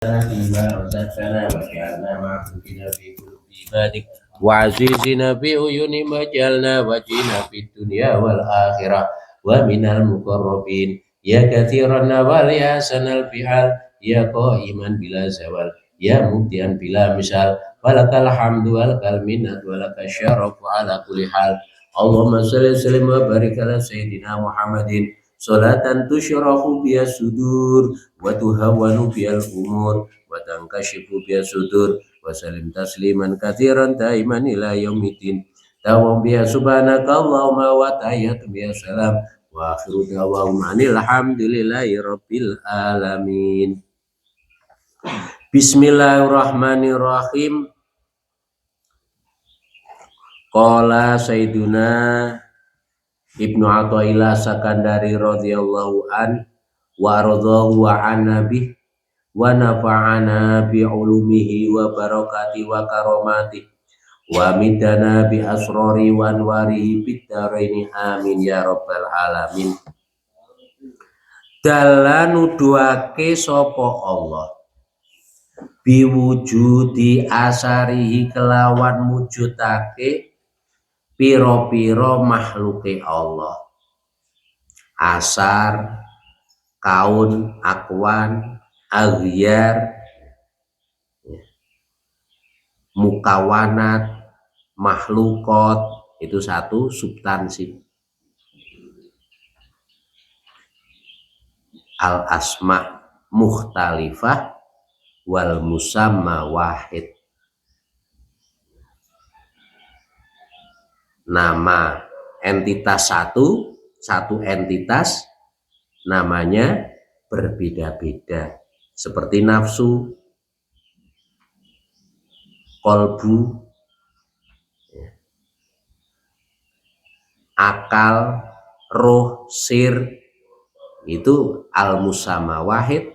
فيما رزقتنا واجعلنا معبودين في قلوب عبادك وعزيزنا في عيون مجالنا وجينا في الدنيا والآخرة ومن المقربين يا كثير النوال يا حسن الفعال يا قائما بلا زوال يا مبدئا بلا مثال ولك الحمد ولك المنة ولك الشرف على كل حال اللهم صل وسلم وبارك على سيدنا محمد صلاة تشرف بها الصدور وتهون بها الأمور وتنكشف بها الصدور وسلم تسليما كثيرا دائما إلى يوم الدين دوام بها سبحانك اللهم وتحيات بها السلام وآخر دعواهم أن الحمد لله رب العالمين. Bismillahirrahmanirrahim. Qala Sayyiduna Ibnu Athaillah Sakandari radhiyallahu an wa radhahu wa an nabi wa nafa'ana bi ulumihi wa barakati wa karamati wa midana bi asrari wa anwarihi bid daraini amin ya rabbal alamin. Dalan nuduhake sapa Allah biwujudi asarihi kelawan mujudake piro-piro makhluke Allah. Asar, kaun, akwan, aghyar, mukawanat, makhlukot, itu satu substansi. Al asma mukhtalifah wal musamma wahid. Nama entitas satu entitas, namanya berbeda-beda, seperti nafsu, kolbu, akal, roh, sir, itu al musamma wahid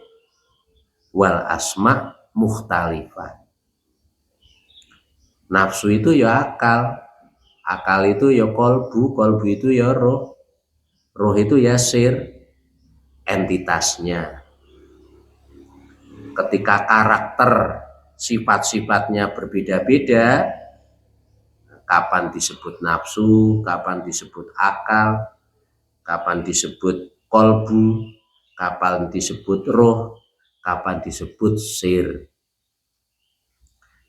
wal asma mukhtalifah. Nafsu itu ya akal itu ya kolbu itu ya roh itu ya sir, entitasnya. Ketika karakter sifat-sifatnya berbeda-beda, kapan disebut nafsu, kapan disebut akal, kapan disebut kolbu, kapan disebut roh, kapan disebut sir.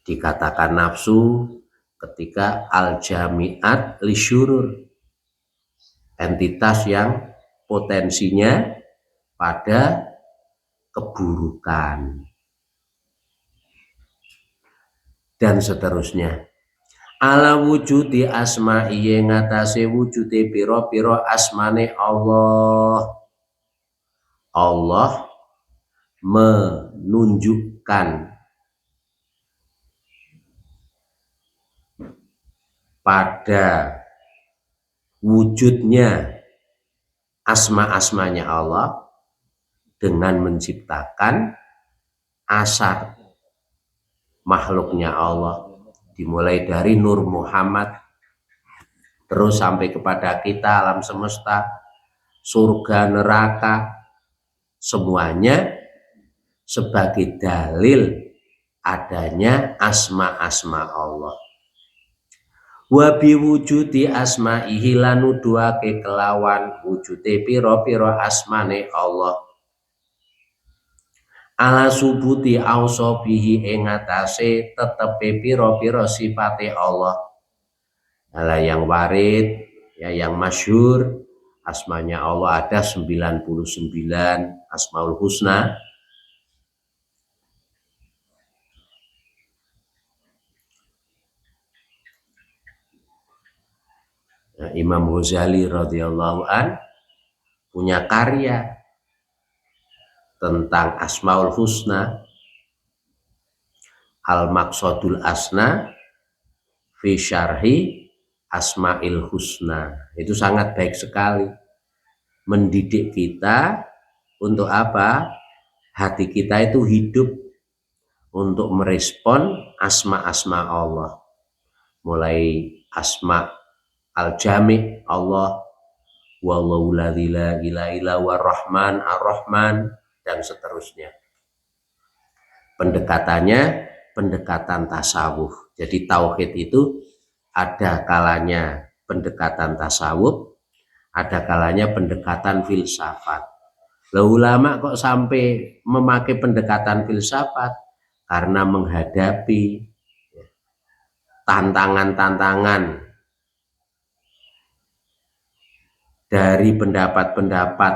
Dikatakan nafsu ketika al-jami'at lisyurur, entitas yang potensinya pada keburukan, dan seterusnya. Ala wujudi asma'i ngatasi wujudi piro-piro asmane Allah. Allah menunjukkan pada wujudnya asma-asmanya Allah dengan menciptakan asar makhluknya Allah, dimulai dari Nur Muhammad terus sampai kepada kita, alam semesta, surga, neraka, semuanya sebagai dalil adanya asma-asma Allah. Wa biwujudi asma'ihi lanuduhake kelawan wujude piro-piro asmane Allah. Ala subuti ausobihi ing atase tetepe piro-piro sifate Allah. Ala yang warid, ya yang masyhur, asmanya Allah ada 99 Asmaul Husna. Nah, Imam Ghazali radhiyallahu an punya karya tentang Asmaul Husna, Al-Maqsadul Asna fi Syarhi Asmail Husna. Itu sangat baik sekali, mendidik kita untuk apa? Hati kita itu hidup untuk merespon asma-asma Allah, mulai asma al-jami' Allah, wallahu la ilaha illa huwa rahman ar-rahman, dan seterusnya. pendekatannya pendekatan tasawuf. Jadi tauhid itu ada kalanya pendekatan tasawuf, ada kalanya pendekatan filsafat. Lah ulama kok sampai memakai pendekatan filsafat karena menghadapi tantangan-tantangan dari pendapat-pendapat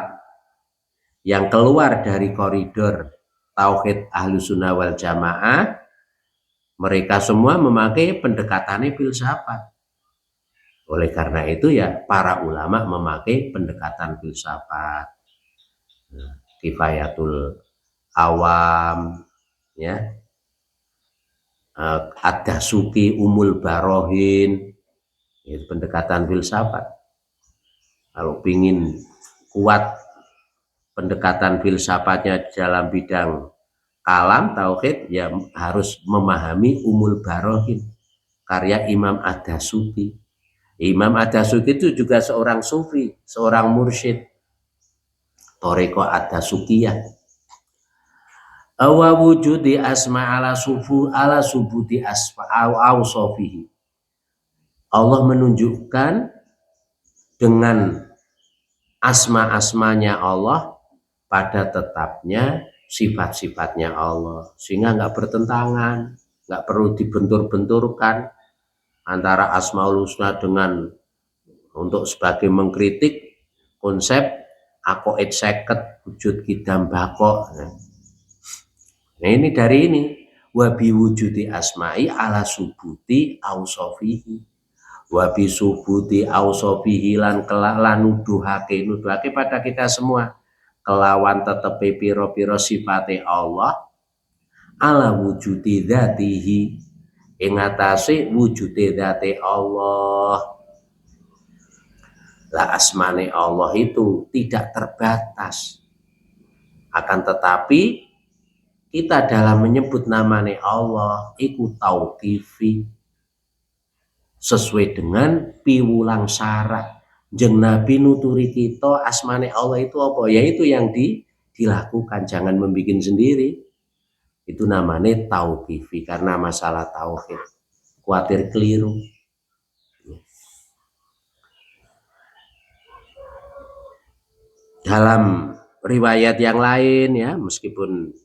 yang keluar dari koridor tauhid Ahlussunnah wal Jamaah. Mereka semua memakai pendekatannya filsafat. Oleh karena itu ya para ulama memakai pendekatan filsafat. Kifayatul Awam, ya, Ad-Dasuki Umul Barohin, itu pendekatan filsafat. Kalau ingin kuat pendekatan filsafatnya dalam bidang kalam tauhid, ya harus memahami Umul Barohin karya Imam Ad-Dasuki. Imam Ad-Dasuki itu juga seorang sufi, seorang mursyid Thariqah Ad-Dasukiyah. Awa wujudi asma ala subuti asma awsofihi. Allah menunjukkan dengan asma-asmanya Allah pada tetapnya sifat-sifatnya Allah, sehingga nggak bertentangan, nggak perlu dibentur-benturkan antara Asmaul Husna dengan untuk sebagai mengkritik konsep aqaid seket wujud kidam bako. Nah ini dari ini wabi wujudi asma'i ala subuti ausofihi, wabi subuti ausofihi lan nuduhake pada kita semua kelawan tetepi piro-piro sifate Allah ala wujudi dzatihi ing atase wujude dzate Allah. Lah asmane Allah itu tidak terbatas, akan tetapi kita dalam menyebut namanya Allah iku tauqifi sesuai dengan piwulang syarat. Jeung Nabi nuturi kita asmane Allah itu apa? Yaitu yang dilakukan, jangan membikin sendiri. Itu namanya tauqifi karena masalah tauhid. Khawatir keliru. Dalam riwayat yang lain ya, meskipun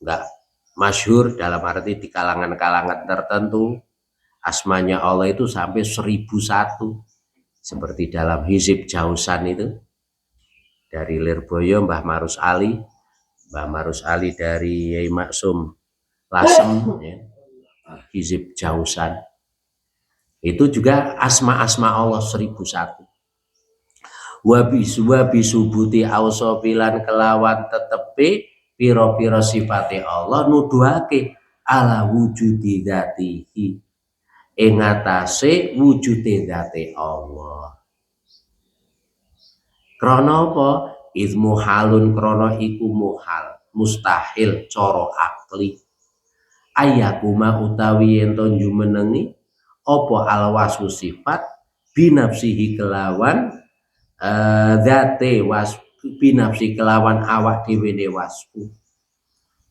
enggak masyhur dalam arti di kalangan-kalangan tertentu, asmanya Allah itu sampai 1001. Seperti dalam Hizib Jausan itu dari Lirboyo Mbah Marus Ali dari Yai Maksum Lasem, ya. Hizib Jausan itu juga asma-asma Allah 1001. Wabi subuti ausofilan kelawan tetepi piro-piro sifate Allah nuduhake ala wujudi dzatihi ing atase wujude dzate Allah. Krana apa? Izmu halun krana iku muhal, mustahil cara akli. Ayakuma utawi ento jumenengi apa alwasu sifat binafsihi kelawan dzate binafsi kelawan awak dhewe wasfu.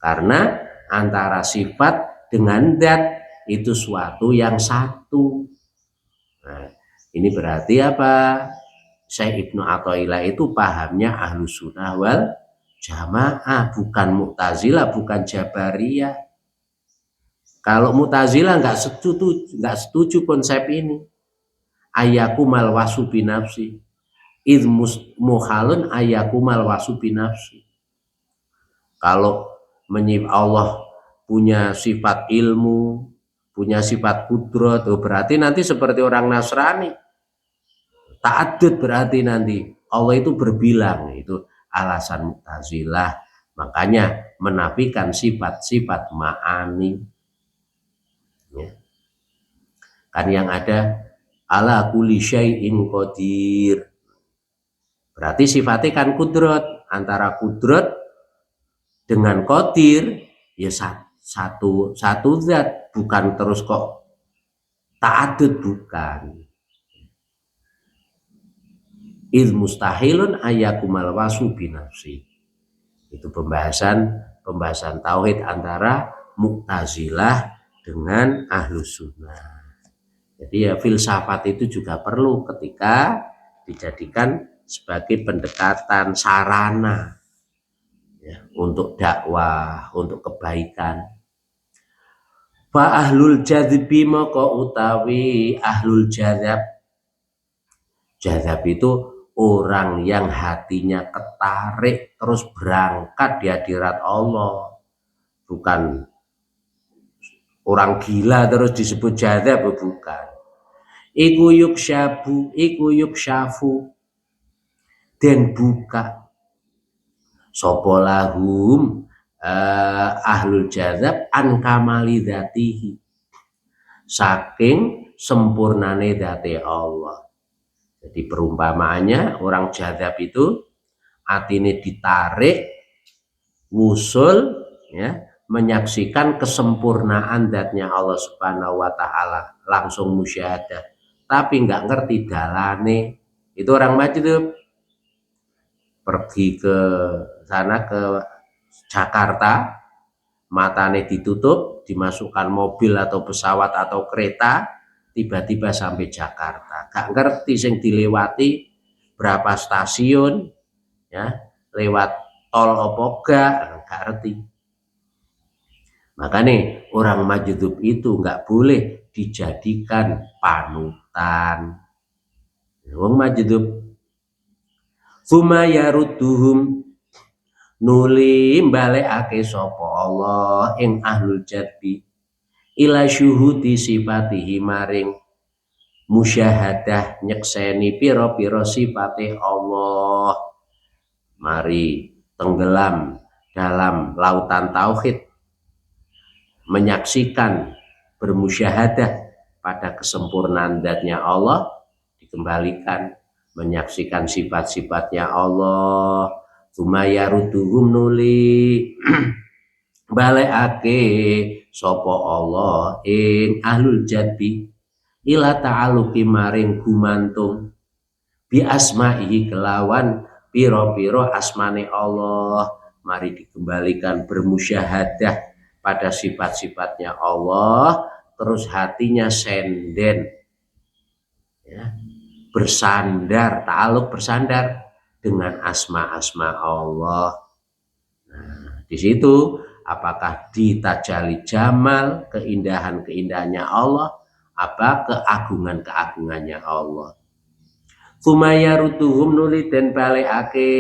Karena antara sifat dengan zat itu suatu yang satu. Nah, ini berarti apa? Syekh Ibnu Athaillah itu pahamnya Ahlussunnah wal Jamaah, bukan Mu'tazilah, bukan Jabariyah. Kalau Mu'tazilah nggak setuju konsep ini. Ayakumal wasu binafsi. Idh muhalun ayakumal wasu binafsi. Kalau Allah punya sifat ilmu, punya sifat kudrat, berarti nanti seperti orang Nasrani. Ta'addud berarti nanti Allah itu berbilang, itu alasan Mu'tazilah. Makanya menafikan sifat-sifat ma'ani. Ya. Kan yang ada ala kulli syai'in qadir. Berarti sifatnya kan kudrat, antara kudrat dengan qadir ya satu zat, bukan terus kok ta'addud, bukan. Idh mustahilun ayakumal wasu binafsi. Itu pembahasan tauhid antara Mu'tazilah dengan Ahlus Sunnah. Jadi ya filsafat itu juga perlu ketika dijadikan sebagai pendekatan sarana ya, untuk dakwah, untuk kebaikan. Fa ahlul jadzbi maka utawi ahlul jadzab. Jadzab itu orang yang hatinya ketarik terus berangkat di hadirat Allah. Bukan orang gila terus disebut jadzab, bukan. Iku yuksyafu dan buka sapa lahum ahlul jadzab an kamali dzatihi saking sempurnane dzate Allah. Jadi perumpamaannya orang jadzab itu atine ditarik wusul ya, menyaksikan kesempurnaan zatnya Allah Subhanahu wa taala, langsung musyahadah, tapi nggak ngerti dalane. Itu orang majdzub. Pergi ke sana ke Jakarta, matanya ditutup, dimasukkan mobil atau pesawat atau kereta, tiba-tiba sampai Jakarta. Gak ngerti sing dilewati berapa stasiun, ya, lewat tol apa gak ngerti. Makanya orang majdzub itu nggak boleh dijadikan panutan. Wong majdzub Sumayarutuhum nuli balekake sapa Allah ing ahlul jadbi ila syuhudi sifatihi maring musyahadah nyekseni pira-pira sifate Allah. Mari tenggelam dalam lautan tauhid, menyaksikan bermusyahadah pada kesempurnaan zatnya Allah, dikembalikan menyaksikan sifat-sifatnya Allah. Sumayarutuhum nuli balekake sapa Allah ing ahlul jadbi ila ta'aluki maring gumantung bi asma'ihi kelawan piro-piro asmane Allah. Mari dikembalikan bermusyahadah pada sifat-sifatnya Allah, terus hatinya senden ya, bersandar, ta'aluk bersandar dengan asma-asma Allah. Nah, di situ apakah di tajali jamal, keindahan-keindahannya Allah, apa keagungan-keagungannya Allah. Sumayarutuhum nuli den balekake,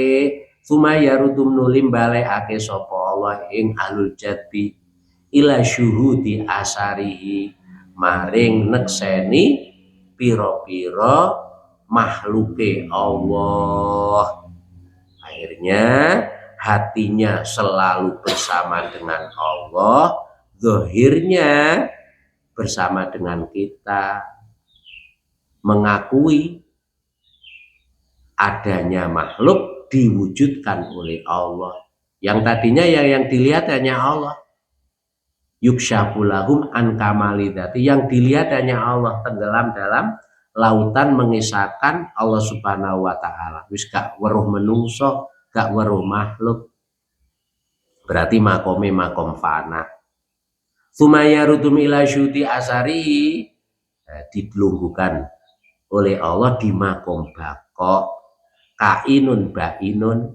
sumayarutum nuli balekake sapa Allah ing ahlul jadbi ila syuhudi asarihi maring nekseni piro-piro makhluke Allah. Akhirnya hatinya selalu bersama dengan Allah, zahirnya bersama dengan kita, mengakui adanya makhluk diwujudkan oleh Allah. Yang tadinya yang dilihat hanya Allah. Yuksyafulahum an kamalidati, yang dilihat hanya Allah, tenggelam dalam lautan mengisahkan Allah Subhanahu wa taala. Wis gak weruh menungso, gak weruh makhluk. Berarti makome makom fana. Sumayarutum ila syuti asari, dilungguhkan oleh Allah di makom bakok, kainun bainun,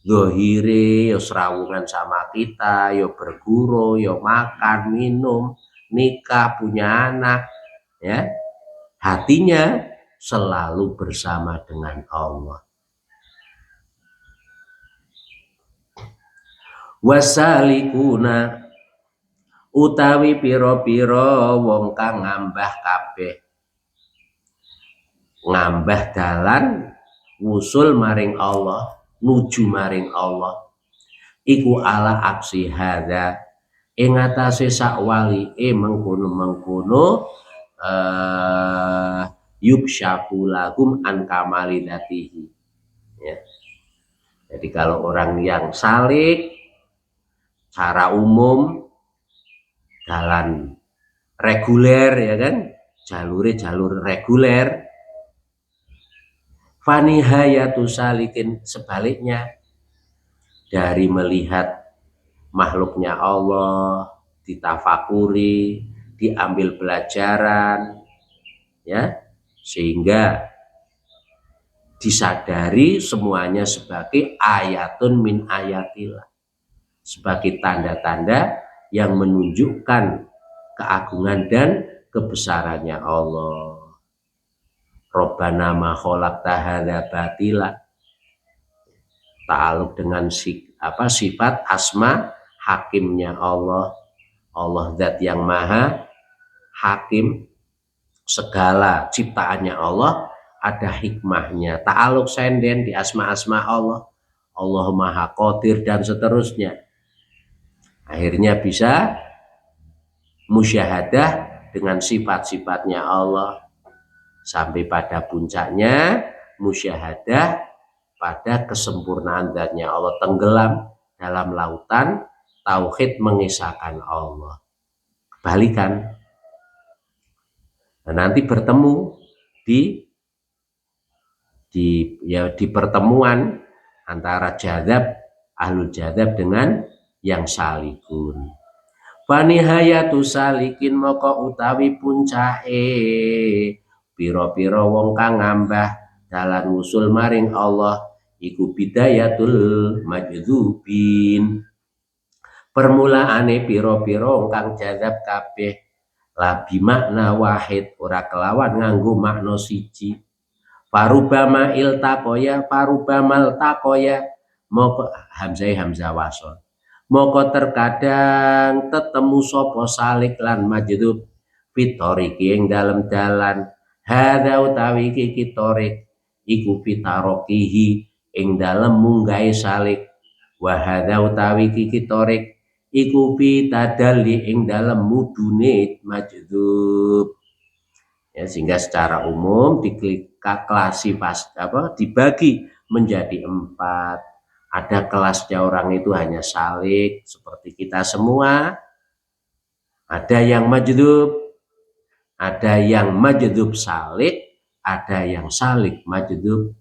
zohire yo serawungan sama kita, yo berguru, yo makan, minum, nikah, punya anak, ya. Hatinya selalu bersama dengan Allah. Wasalikuna utawi piro-piro wong kang ngambah kabeh, ngambah dalan wusul maring Allah, nuju maring Allah, iku ala aksi hadza ing atase sak wali mengkono-mengkono yuksyafu lahum an kamalidatihi ya. Jadi kalau orang yang salik secara umum jalan reguler ya kan, jalur reguler, fanihayatu salikin sebaliknya dari melihat makhluknya Allah, ditafakuri, diambil pelajaran, ya, sehingga disadari semuanya sebagai ayatun min ayatillah, sebagai tanda-tanda yang menunjukkan keagungan dan kebesarannya Allah. Rabbana ma khalaqta hadza batila, ta'aluk dengan sifat asma hakimnya Allah. Allah zat yang maha hakim, segala ciptaannya Allah ada hikmahnya, ta'aluk senden di asma-asma Allah. Allah maha qadir dan seterusnya. Akhirnya bisa musyahadah dengan sifat-sifatnya Allah, sampai pada puncaknya musyahadah pada kesempurnaan zatnya Allah, tenggelam dalam lautan tauhid mengisahkan Allah. Kebalikan. Nah, nanti bertemu di pertemuan antara jadzab, ahlul jadzab dengan yang salikun. Fanihayatu salikin moko utawi puncake pira-pira wong kang ngambah dalan usul maring Allah iku bidayatul majdzubin. Permulaane pira-pira wong kang jadzab kabeh labi makna wahid, ora kelawan nganggo makna siji. Parubama iltaqoya, parubamal taqoya, moko hamzah wasol. Moko terkadang tetemu sopo salik lan majdub fitoriki ing dalem dalan. Hadza utawi iki torik iku fitarokihi ing dalem munggahe salik. Wa hadza utawi iki torik iku pitadalli ing dalem mudune majdub. Ya, sehingga secara umum dibagi menjadi 4. Ada kelasnya orang itu hanya salik seperti kita semua. Ada yang majdub, ada yang majdub salik, ada yang salik majdub.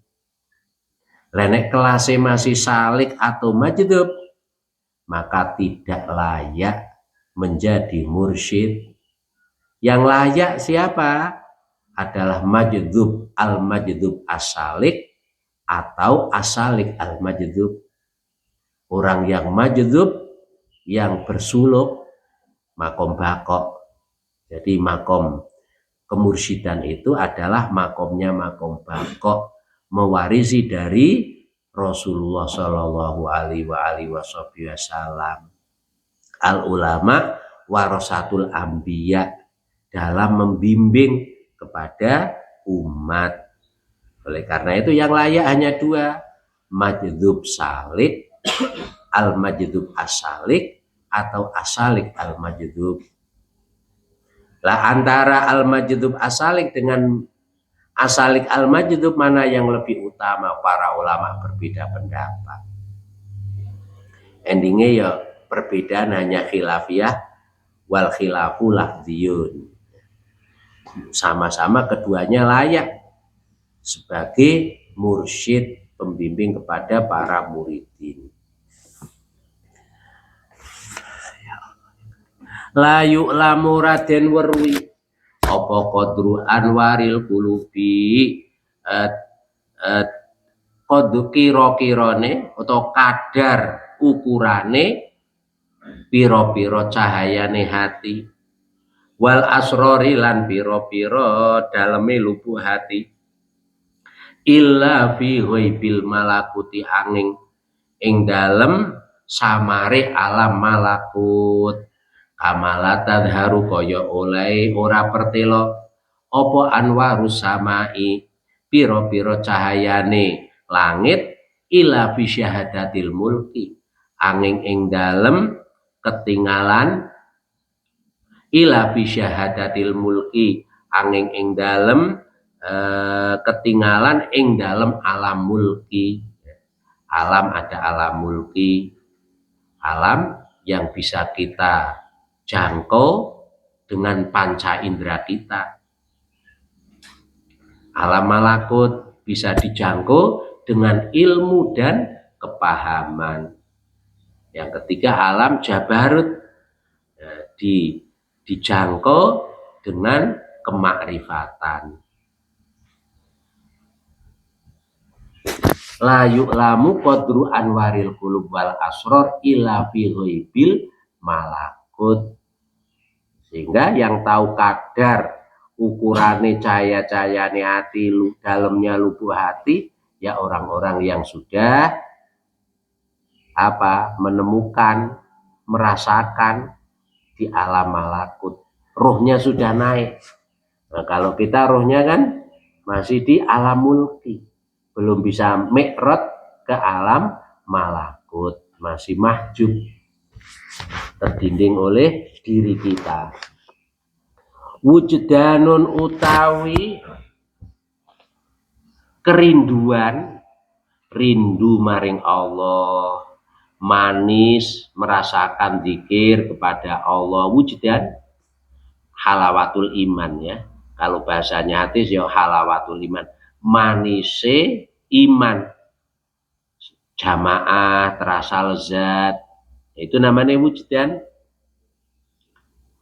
Lenek kelasnya masih salik atau majdub, maka tidak layak menjadi mursyid. Yang layak siapa? Adalah majdub al-majdub as-salik atau as-salik al-majdub. Orang yang majdub, yang bersuluk makom bako. Jadi makom kemursidan itu adalah makomnya makom bako, mewarisi dari Rasulullah Shallallahu Alaihi Wasallam. Al ulama warasatul anbiya, dalam membimbing kepada umat. Oleh karena itu yang layak hanya 2, majdub salik, al-majdub as-salik, atau as-salik al-majdub. Lah antara al-majdub as-salik dengan as-salik al-majdub mana yang lebih utama? Para ulama berbeda pendapat. Endingnya ya perbedaan hanya khilafiyah wal khilafu lafziyun. Sama-sama keduanya layak sebagai mursyid, pembimbing kepada para muridin. La yu'lamu raden werwi apa qadru anwaril qulubi, qadru kira-kirane atau kadar ukurane pira-pira cahayane hati, wal asrori lan pira-pira daleme lubuk hati, illa fi ghaibil malakuti angin ing dalem samare alam malakut. Kamala tadharu kaya oleh ora pertelo apa anwarus samai pira-pira cahayane langit ila fi syahadatil mulki angin ing dalem ketinggalan, ila fi syahadatil mulki angin ing dalem ketinggalan ing dalem alam mulki. Alam ada alam mulki, alam yang bisa kita jangkau dengan panca indera kita. Alam malakut bisa dijangkau dengan ilmu dan kepahaman. Yang ketiga alam jabarut, dijangkau dengan kemakrifatan. La yu'lamu qadru anwaril qulub wal asror illa fi ghaibil malakut. Sehingga yang tahu kadar ukurane cahaya-cahayane hati, dalamnya lubuk hati, ya orang-orang yang sudah menemukan, merasakan di alam malakut. Ruhnya sudah naik. Nah, kalau kita ruhnya kan masih di alam mulki, belum bisa mi'raj ke alam malakut, masih mahjub, terdinding oleh diri kita. Wujdanun utawi kerinduan, rindu maring Allah, manis merasakan zikir kepada Allah. Wujdan halawatul iman, ya. Kalau bahasanya hadis ya halawatul iman, manise iman, jamaah terasa lezat, itu namanya wujdan.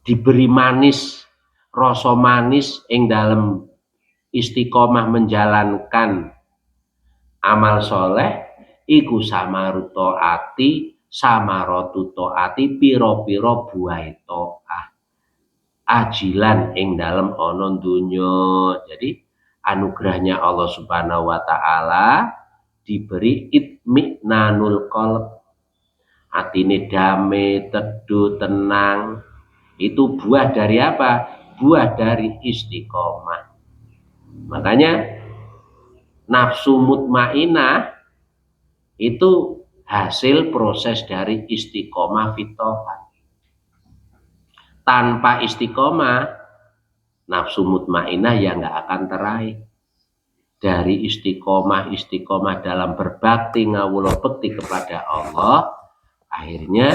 Diberi manis, rasa manis ing dalam istiqomah menjalankan amal soleh, iku samaruto ati, samarotu to'ati, piro-piro buai to'ah, ajilan ing dalam ono dunya. Jadi anugerahnya Allah Subhanahu wa taala diberi itminanul qalb, atine damai, teduh, tenang. Itu buah dari apa? Buah dari istiqomah. Makanya nafsu mutmainah itu hasil proses dari istiqomah fitohat. Tanpa istiqomah, nafsu mutmainah ya nggak akan teraih. Dari istiqomah dalam berbakti ngawula bekti kepada Allah, akhirnya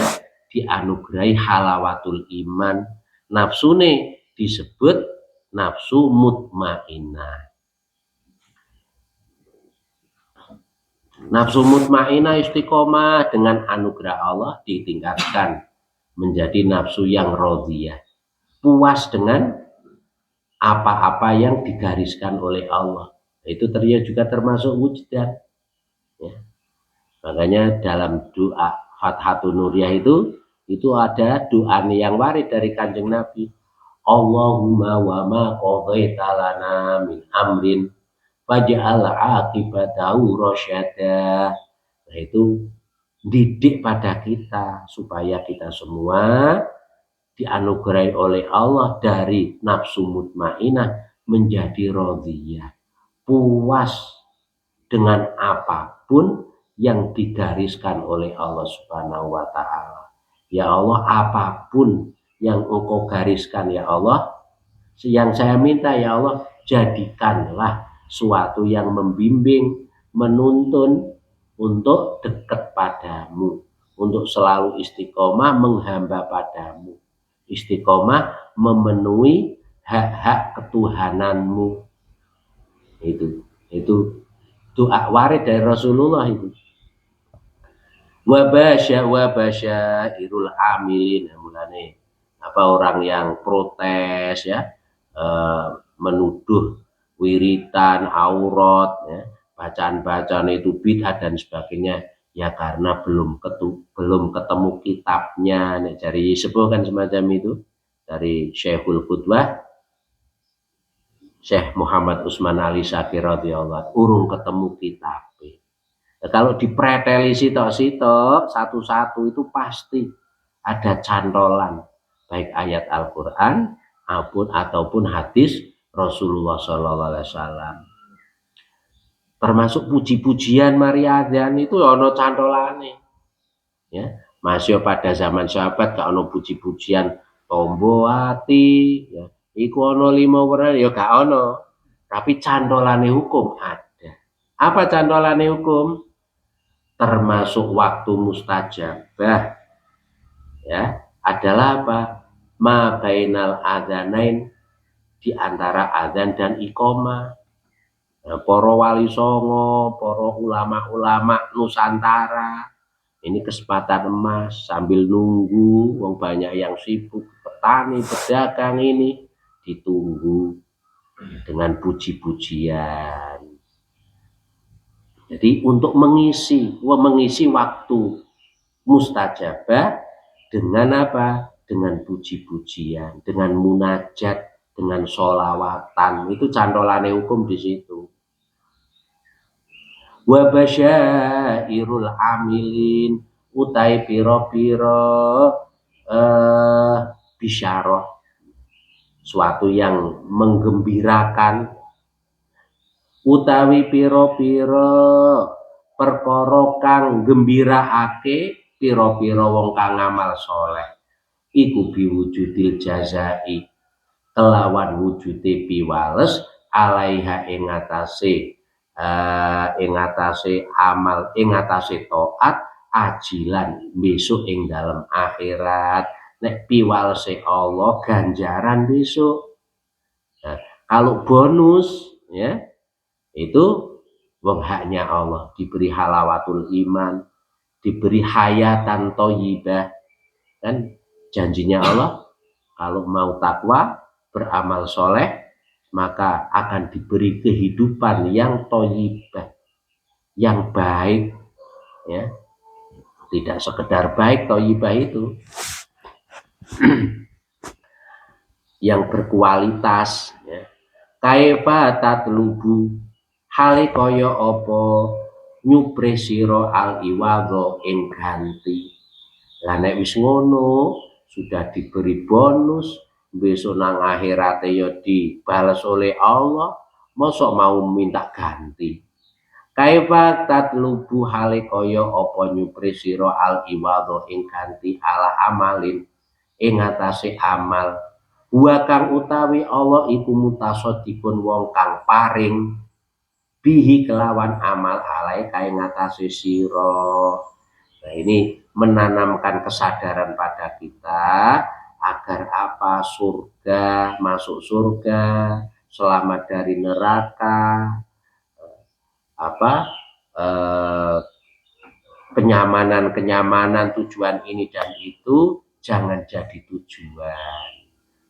dianugerahi halawatul iman. Nafsune disebut nafsu mutmainah. Nafsu mutmainah istiqomah dengan anugerah Allah ditingkatkan menjadi nafsu yang radhiyah, puas dengan apa-apa yang digariskan oleh Allah. Itu ternyata juga termasuk wujdan, ya. Makanya dalam doa Fathatun Nuriyah itu ada doa yang warid dari Kanjeng Nabi. Allahumma wa ma qadaita lana min amrin faj'al aqibatahu rasyada. Nah, itu didik pada kita supaya kita semua dianugerahi oleh Allah dari nafsu mutmainah menjadi radhiyah, puas dengan apapun yang digariskan oleh Allah Subhanahu wa taala. Ya Allah, apapun yang Engkau gariskan ya Allah, yang saya minta ya Allah, jadikanlah suatu yang membimbing, menuntun untuk dekat padamu, untuk selalu istiqomah menghamba padamu, istiqomah memenuhi hak-hak ketuhananmu. Itu doa warid dari Rasulullah itu. Wabasya irul amilin, mulane orang yang protes, ya, menuduh wiritan aurat, ya, bacaan-bacaan itu bid'ah dan sebagainya, ya karena belum ketemu kitabnya. Nek dari sepuh kan semacam itu, dari Syekhul Qudwah Syekh Muhammad Utsman Ali Syakir radhiyallahu, urung ketemu kitab. Nah, kalau dipreteli sitok-sitok satu-satu itu pasti ada cantolan, baik ayat Al-Quran ataupun hadis Rasulullah SAW. Termasuk puji-pujian Mariadan itu ono cantolane, ya. Masih pada zaman sahabat gak ono puji-pujian tombo hati, ya. Iku ono 5 warna ya gak ono, tapi cantolane hukum ada. Apa cantolane hukum? Termasuk waktu mustajabah, ya, adalah apa? Ma bainal adzanain, di antara adzan dan iqomah. Nah, para wali songo, para ulama-ulama Nusantara Ini kesempatan emas sambil nunggu, wong banyak yang sibuk, petani, pedagang ini ditunggu dengan puji-pujian. Jadi untuk mengisi waktu mustajabah dengan apa? Dengan puji-pujian, dengan munajat, dengan sholawatan. Itu cantolane hukum di situ. Wa basyairul amilin utai piro-piro bisyarah, suatu yang menggembirakan, utawi piro-piro perkara kang gembiraake piro-piro wong kang ngamal soleh, iku biwujudil jazai kelawan wujude piwales alaiha ing atase amal, ing atase taat ajilan besok ing dalam akhirat. Nek piwalese Allah ganjaran besok. Nah, kalau bonus ya itu wong haknya Allah, diberi halawatul iman, diberi hayatan thayyibah. Kan janjinya Allah kalau mau takwa, beramal soleh, maka akan diberi kehidupan yang thayyibah, yang baik, ya. Tidak sekedar baik, thayyibah itu yang berkualitas, ya. Kaifa tatlubu hale kaya apa nyupre sira al iwadho ing ganti. Lah nek wis ngono sudah diberi bonus, besok nang akhirat ya dibalas oleh Allah, mosok mau minta ganti. Kaifa tatlubu hale kaya apa nyupre sira al iwadho ing ganti ala amalin ing atase amal. Wa kang utawi Allah iku mutasaddiqun wong kang paring bihi kelawan amal alai kae ngatasi sira. Nah, ini menanamkan kesadaran pada kita agar apa? Surga, masuk surga, selamat dari neraka, apa? Kenyamanan-kenyamanan, tujuan ini dan itu jangan jadi tujuan.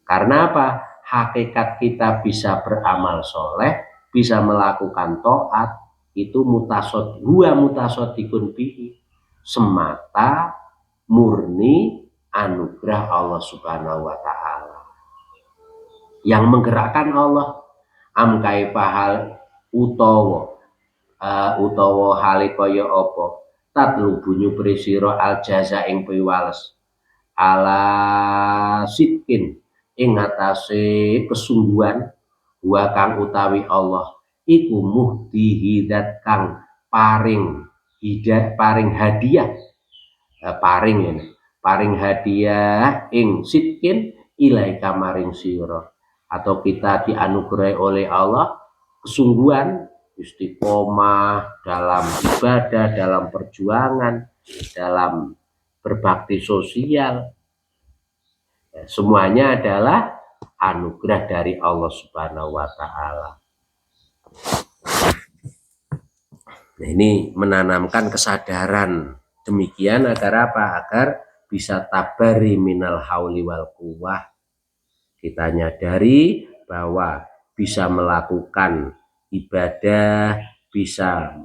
Karena apa? Hakikat kita bisa beramal soleh, bisa melakukan taat, itu mutasodikun bihi, semata murni anugerah Allah Subhanahu wa taala. Yang menggerakkan Allah am kaifahal utawa hale kaya apa tatlubu nyupri sira al jaza ing piwales ala sitkin ing atase kesungguhan wa kang utawi Allah iku muhdi hidat kang paring hadiah, paring hadiah ing sitkin ilaika maring sira, atau kita dianugerahi oleh Allah kesungguhan, istiqomah dalam ibadah, dalam perjuangan, dalam berbakti sosial. Semuanya adalah anugerah dari Allah Subhanahu wa taala. Nah, ini menanamkan kesadaran demikian agar apa? Agar bisa tabari minal hauli wal quwwah. Kita nyadari bahwa bisa melakukan ibadah, bisa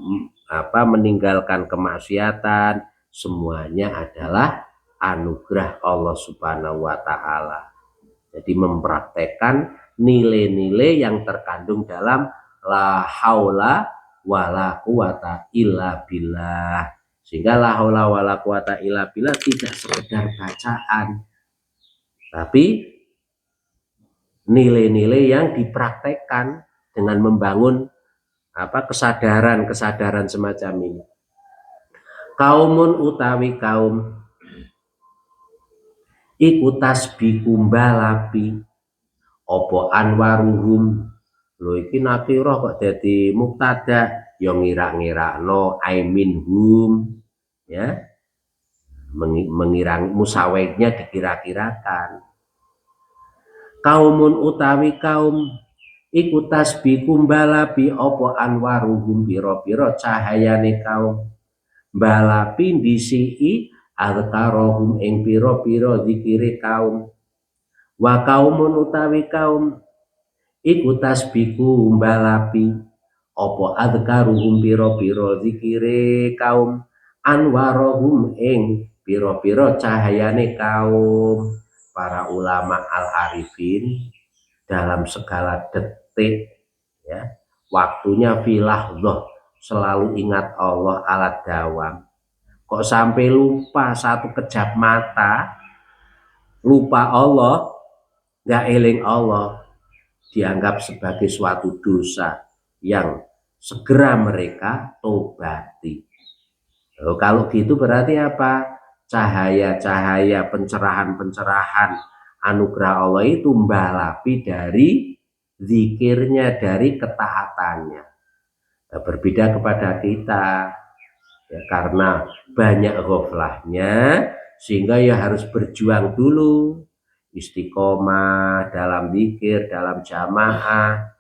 meninggalkan kemaksiatan, semuanya adalah anugerah Allah Subhanahu wa taala. Jadi mempraktekkan nilai-nilai yang terkandung dalam la haula wala quwata illa billah. Sehingga la haula wala quwata illa billah tidak sekedar bacaan, tapi nilai-nilai yang dipraktekkan dengan membangun kesadaran semacam ini. Kaumun utawi kaum iku tasbihu balapi opo anwaruhum. Lho iki nakirah kok dadi mubtada, ya ngira-ngirakno aiminhum, ya. Mengirang musawainya dikira-kirakan. Kaumun utawi kaum iku tasbihu balapi opo anwaruhum pira-pira cahayane kaum. balapi disiki adkarohum ing pira-pira zikire kaum wa kaumun utawi kaum iku tasbiku balapi apa adkaruhum pira-pira zikire kaum anwarohum ing pira-pira cahayane kaum para ulama al-arifin dalam segala detik ya waktunya filahdoh selalu ingat Allah alat dawam. Kok sampai lupa satu kejap mata, lupa Allah, nggak eling Allah, dianggap sebagai suatu dosa yang segera mereka tobati. Kalau gitu berarti apa? Cahaya-cahaya pencerahan-pencerahan anugerah Allah itu mbalapi dari zikirnya, dari ketaatannya. Nah, berbeda kepada kita ya, karena banyak ghaflahnya sehingga ya harus berjuang dulu istiqomah dalam zikir, dalam jamaah,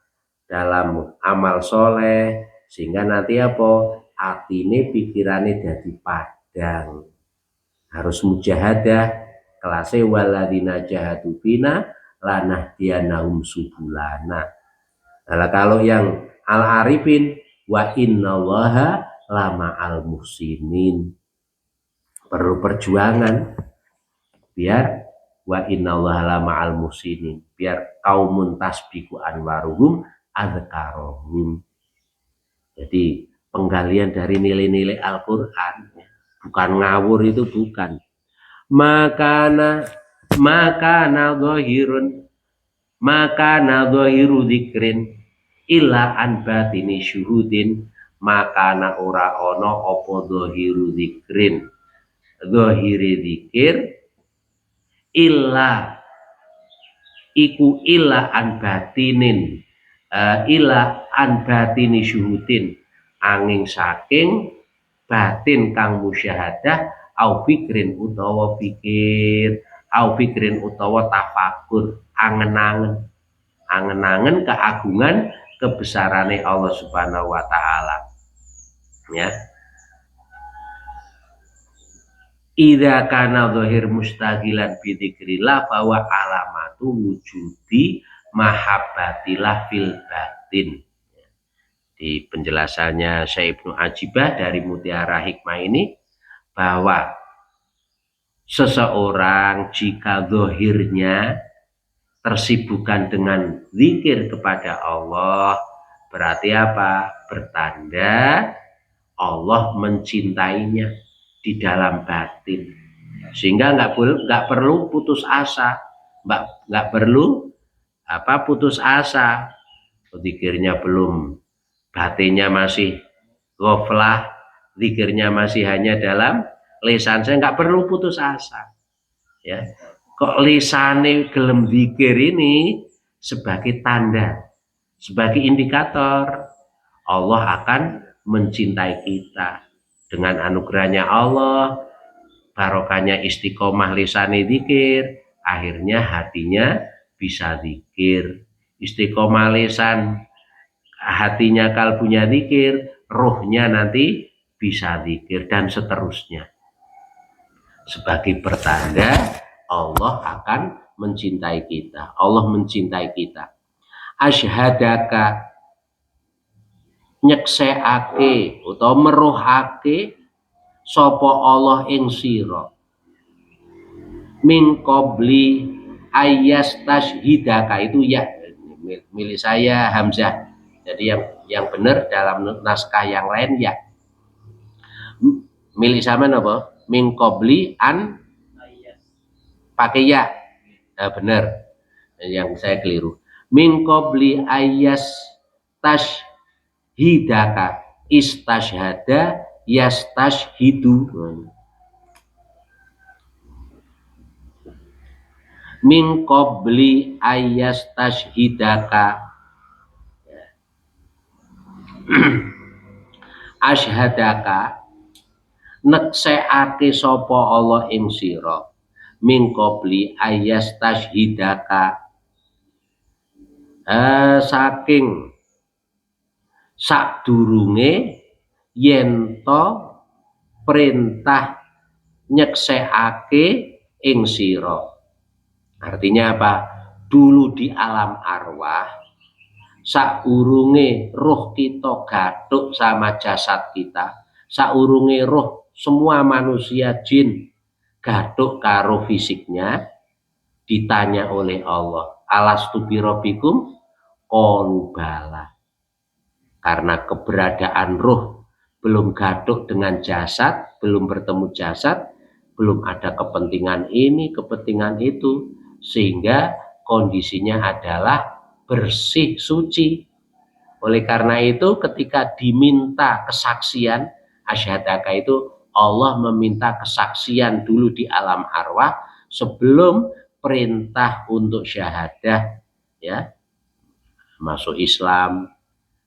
dalam amal soleh sehingga nanti apa hati ini pikirannya jadi padang harus mujahadah kelasnya waladina jahadu bina lanah dianaum subulana. Nah, kalau yang al-arifin wa innallaha lama al muhsinin perlu perjuangan biar wa innallaha lama al muhsinin biar kaumun tasbiku anwaruhum adzkarohum. Jadi penggalian dari nilai-nilai Al-Quran bukan ngawur itu bukan makana dhahirun makana dhahiru dzikrin illa an batini syuhudin makana ora ono opo dhahiru dzikrin dhahiri dzikir illa iku illa an batinin ila an batini syuhudin angin saking batin kang musyahadah au fikrin utawa pikir au fikrin utawa tafakur angen-angen angen-angen keagungan kebesarannya Allah Subhanahu wa taala ya. Idza kana dhahir mustaqilan bi dzikrillah bahwa alamatu wujudi mahabbatilah fil batin. Di penjelasannya Syekh Ibnu Ajibah dari Mutiara Hikmah ini bahwa seseorang jika zahirnya tersibukkan dengan zikir kepada Allah berarti apa? Bertanda Allah mencintainya di dalam batin sehingga nggak perlu putus asa nggak perlu putus asa zikirnya belum batinnya masih ghaflah zikirnya masih hanya dalam lisan saya nggak perlu putus asa ya kok lisane gelem zikir ini sebagai tanda sebagai indikator Allah akan mencintai kita dengan anugerahnya Allah barokahnya istiqomah lisane zikir akhirnya hatinya bisa zikir istiqomah lisan hatinya kalbunya zikir ruhnya nanti bisa zikir dan seterusnya sebagai pertanda Allah akan mencintai kita Allah mencintai kita asyhadaka nyekseake utawa meruhake sapa Allah ing sira min qabli ayas tashhidaka itu ya milik saya Hamzah jadi yang benar dalam naskah yang lain ya milik sama apa min qabli an pakai ya benar yang saya keliru min qabli ayas tashhidaka istashhada yastashhidu min qabli ayyastashhidaka asyhadaka nekseake sapa Allah ing sira min qabli ayyastashhidaka saking sadurunge yen to perintah nyeksekake ing sira. Artinya apa? Dulu di alam arwah, saurunge roh kita gathuk sama jasad kita, saurunge roh semua manusia jin gathuk karo fisiknya, ditanya oleh Allah, alastu birabbikum qalu bala. Karena keberadaan roh belum gathuk dengan jasad, belum bertemu jasad, belum ada kepentingan ini, kepentingan itu, sehingga kondisinya adalah bersih, suci. Oleh karena itu ketika diminta kesaksian, asyhadaka itu Allah meminta kesaksian dulu di alam arwah sebelum perintah untuk syahadah, ya, masuk Islam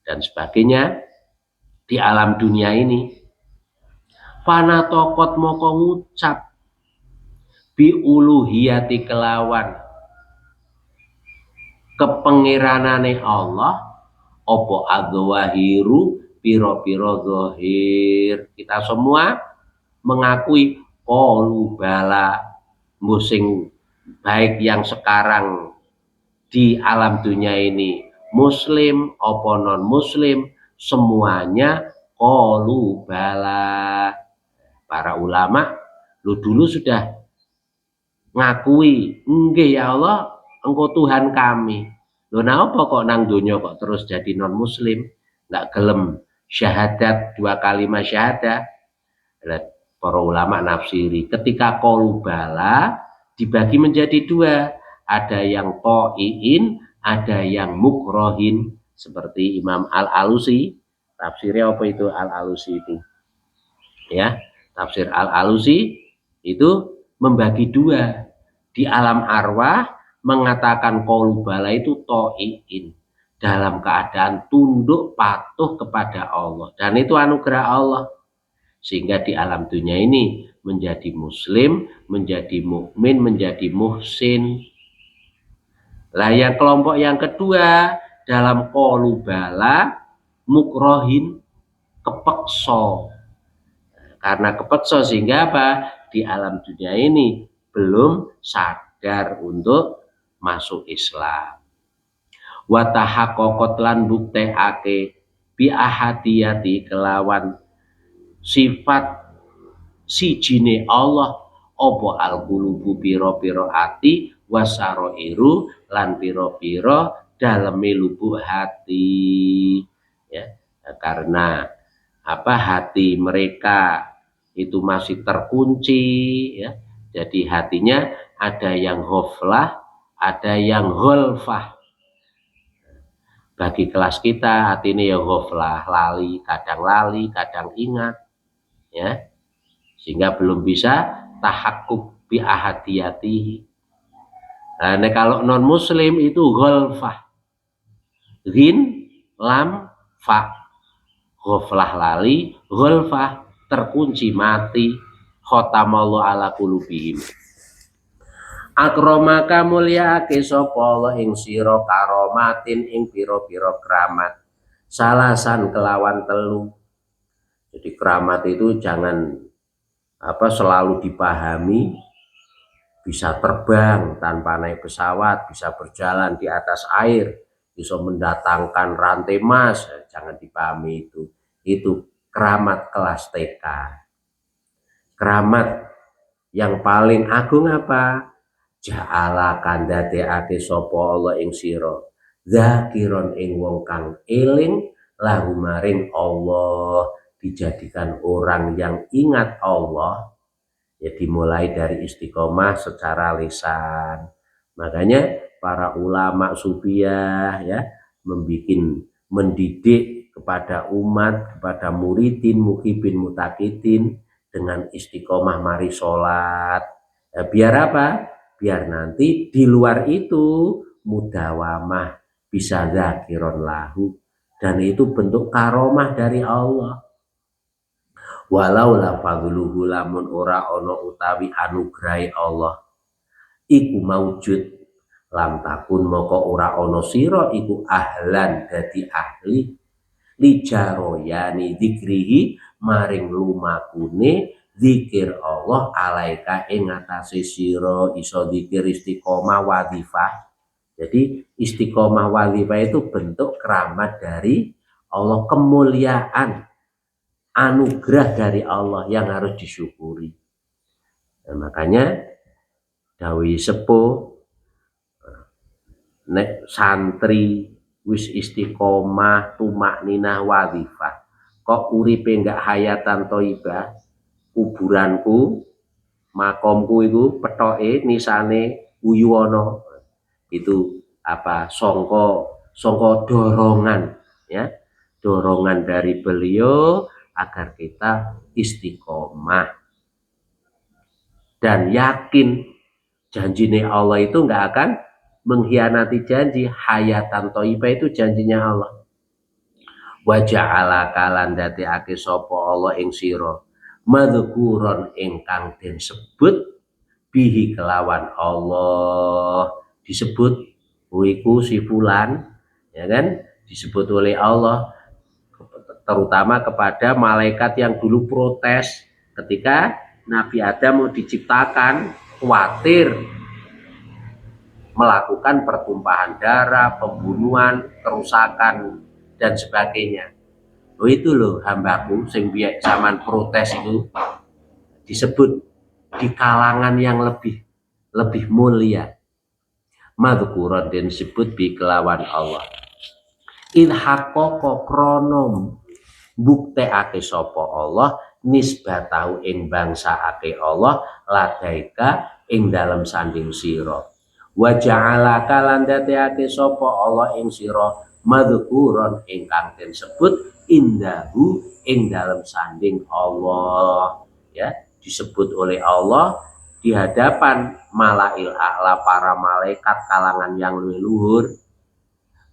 dan sebagainya di alam dunia ini. Panatokot moko ngucap bi uluhiyati kelawan kepengiranane Allah opo adzawahiru piro-piro zahir. Kita semua mengakui qalu bala, musing baik yang sekarang di alam dunia ini muslim opo non muslim, semuanya qalu bala. Para ulama lu dulu sudah ngakui, nggih ya Allah, engkau Tuhan kami. Lho napa kok nang donya kok terus jadi non muslim, nggak gelem syahadat 2 kalimat syahadah. Para ulama nafsiri, ketika qalu bala dibagi menjadi 2, ada yang to'iin, ada yang mukrohin, seperti Imam Al-Alusi. Tafsirnya apa itu Al-Alusi itu? Ya, tafsir Al-Alusi itu membagi 2. Di alam arwah mengatakan qaulu bala itu to'iin, dalam keadaan tunduk patuh kepada Allah, dan itu anugerah Allah, sehingga di alam dunia ini menjadi muslim, menjadi mukmin, menjadi muhsin. Lah yang kelompok yang kedua dalam qaulu bala mukrohin, kepeksa. Karena kepeksa sehingga apa? Di alam dunia ini belum sadar untuk masuk Islam. Wa tahaqqaqat lan buktekake bi ahadiyati kelawan sifat sijine Allah apa al-qulubu pira-pira ati wasarairu lan pira-pira daleme lubuk hati, ya. Karena apa, hati mereka itu masih terkunci, ya. Jadi hatinya ada yang ghaflah, ada yang ghalfah. Bagi kelas kita hati ini ya ghaflah, lali, kadang ingat, ya. Sehingga belum bisa tahakkuk bi ahadiyatihi. Nah, kalau non muslim itu ghalfah. Ghin lam fa. Ghaflah lali, ghalfah terkunci mati, khotamallahu ala qulubihim. Akramaka mulyaake sapa Allah ing sira karomatin ing pira-pira kramat, salasan kelawan telu. Jadi keramat itu jangan selalu dipahami bisa terbang tanpa naik pesawat, bisa berjalan di atas air, bisa mendatangkan rantai emas, jangan dipahami itu. Itu keramat kelas TK. Keramat yang paling agung apa? Ja'ala kandhateake sapa Allah ing sira zakiron ing wong kang eling lahu maring Allah, dijadikan orang yang ingat Allah, ya, dimulai dari istiqomah secara lisan. Makanya para ulama sufiyah, ya, mendidik kepada umat, kepada muridin, muhibin, mutakidin dengan istiqomah mari sholat. Ya, biar apa? Biar nanti di luar itu mudawamah, bisa zakiron lahu, dan itu bentuk karomah dari Allah. Walau la fadluhu lamun ora ono utawi anugrahi Allah iku maujud lam takun moko ora ono sira iku ahlan dadi ahli lijaroyani dzikrihi maring lumakune zikir Allah alaika ing ngatasi sira iso zikir istiqomah wadhifah. Jadi istiqomah wadhifah itu bentuk keramat dari Allah, kemuliaan, anugerah dari Allah yang harus disyukuri. Nah, makanya dawuh sepuh nek santri wis istiqomah tumakninah wadhifah kok uripe enggak hayatan thayyibah, kuburanku makomku itu petoke nisane Uyuwono, itu apa songko dorongan, ya, dorongan dari beliau agar kita istiqomah dan yakin janjinya Allah itu nggak akan mengkhianati janji. Hayatan thayyibah itu janjinya Allah. Wa ja'ala kalan dadekake sapa Allah ing sira madzkuron ingkang den sebut bihi kelawan Allah, disebut iku si fulan, ya kan, disebut oleh Allah terutama kepada malaikat yang dulu protes ketika Nabi Adam mau diciptakan, khawatir melakukan pertumpahan darah, pembunuhan, kerusakan dan sebagainya. Oh itu loh hambaku sing biak zaman protes itu disebut di kalangan yang lebih mulia. Madzkuran dan disebut bi kelawan Allah. In haqqaqa kronom buktekake sapa Allah nisbatahu ing bangsaake Allah ladaika ing dalem sanding sira. Wa ja'alaka lan dadekake sapa Allah ing sira madzkuran ingkang den sebut indahu ing dalem sanding Allah, ya, disebut oleh Allah di hadapan malail a'la, para malaikat kalangan yang luhur.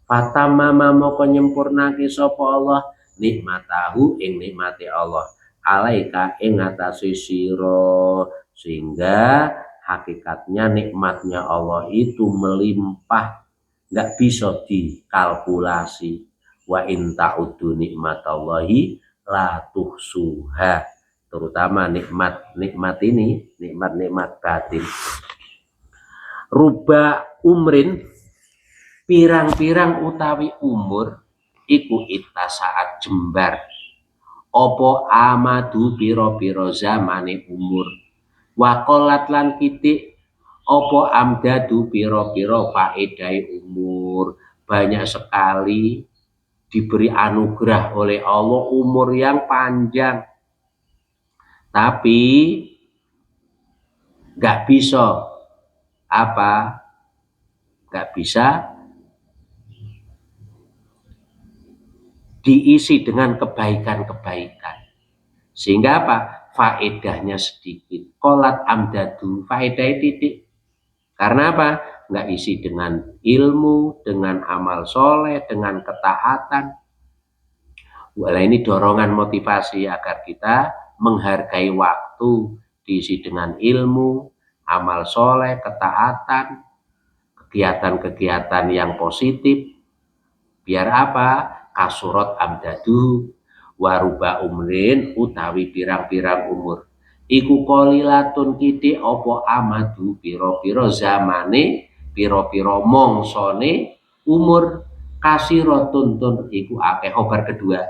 Fatamama moko nyempurnake sapa Allah nikmatahu ing nikmati Allah alaika ing atase sira, sehingga hakikatnya nikmatnya Allah itu melimpah, nggak bisa dikalkulasi. Wa in ta'uddu nikmatallahi la tuhsuha, terutama nikmat ini, nikmat batin. Ruba umrin, pirang-pirang utawi umur iku ita saat jembar opo amadu piro-piro zamane umur, wakolat lan kitik opo amdadu piro-piro faedai umur. Banyak sekali diberi anugerah oleh Allah umur yang panjang, tapi nggak bisa diisi dengan kebaikan-kebaikan, sehingga faedahnya sedikit. Kolat amdadu, faedah titik. Karena nggak isi dengan ilmu, dengan amal soleh, dengan ketaatan. Walau ini dorongan motivasi agar kita menghargai waktu, diisi dengan ilmu, amal soleh, ketaatan, kegiatan-kegiatan yang positif. Biar kasurat amdadu waruba umrin utawi pirang-pirang umur iku qalilatun kitik opo amadu piro-piro zamane, piro-piro mongsone umur kasirotun tun iku akeh. Khobar kedua,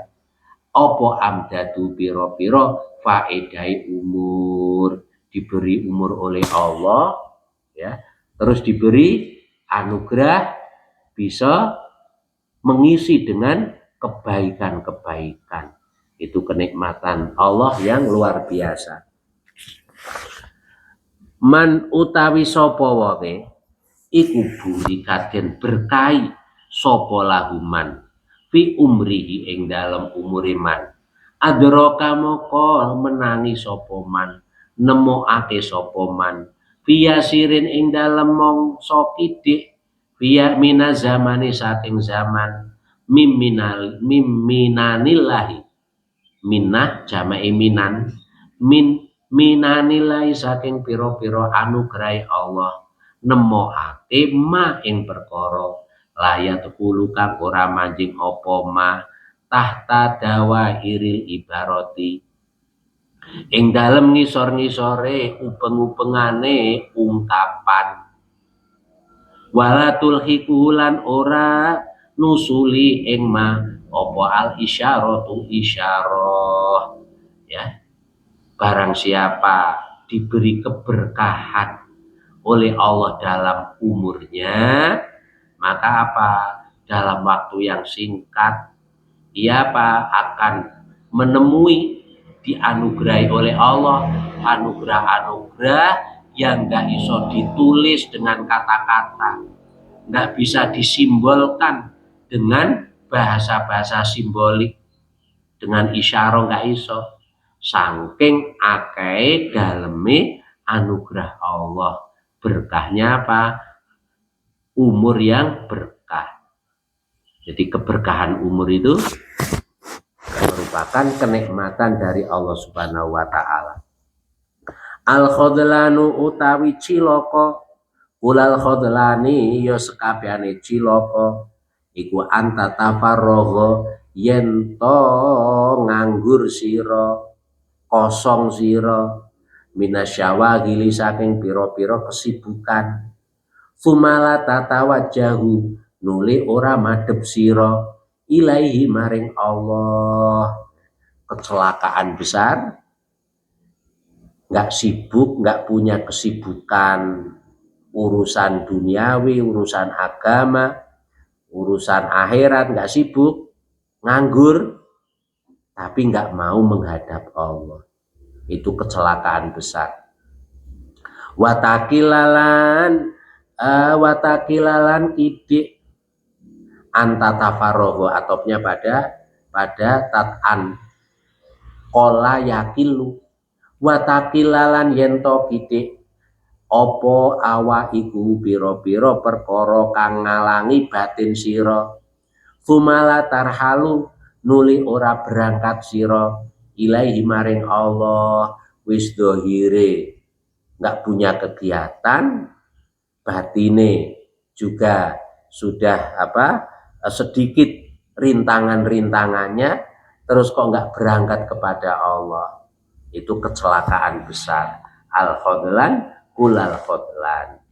opo amdadu piro-piro faedai umur, diberi umur oleh Allah, ya, terus diberi anugerah bisa mengisi dengan kebaikan-kebaikan. Itu kenikmatan Allah yang luar biasa. Man utawi sapa wae iku buri kaden berkahi sapa lahuman fi umrihi ing dalem umure man. Adraka moko menangi sapa man, nemokake sapa man via sirin ing dalem mangsa kidik, via mina zamani saking zaman minanillahi, minah jama'i minan, minanillahi saking piro-piro anugerah Allah, nemokake ma ing perkara layat kulu kang ora manjing apa ma tahta dawa iril ibaroti ing dalem ngisor-ngisore upeng-upengane ungkapan wala tulhiku lan ora nusuli ing ma apa al isyaratu isyarah ya. Barang siapa diberi keberkahan oleh Allah dalam umurnya, maka apa? Dalam waktu yang singkat ia apa? Akan menemui dianugerahi oleh Allah anugerah-anugerah yang gak iso ditulis dengan kata-kata, gak bisa disimbolkan dengan bahasa-bahasa simbolik, dengan isyarah gak iso. Saking akeh daleme anugerah Allah. Berkahnya apa? Umur yang berkah. Jadi keberkahan umur itu merupakan kenikmatan dari Allah Subhanahu wa taala. Al khadlanu utawi cilaka, ulal khadlani ya sekabehane cilaka iku anta tafarragha yen to nganggur sira, kosong sira minasyawagili saking pira-pira kesibukan. Sumala tatawajahu nuli ora madhep sira ilaihi maring Allah. Kecelakaan besar, nggak sibuk, nggak punya kesibukan urusan duniawi, urusan agama, urusan akhirat, nggak sibuk, nganggur, tapi nggak mau menghadap Allah. Itu kecelakaan besar. Watakilalan idik anta tafaroho atopnya pada tat'an kola yakilu watakilalan yento idik opo awa iku biro-biro perkara kang ngalangi batin sira fumala tarhalu nuli ora berangkat sira ilaihi maring Allah wis dohire nggak punya kegiatan, batine juga sudah sedikit rintangan-rintangannya, terus kok nggak berangkat kepada Allah, itu kecelakaan besar. Al khadlan kulal khadlan.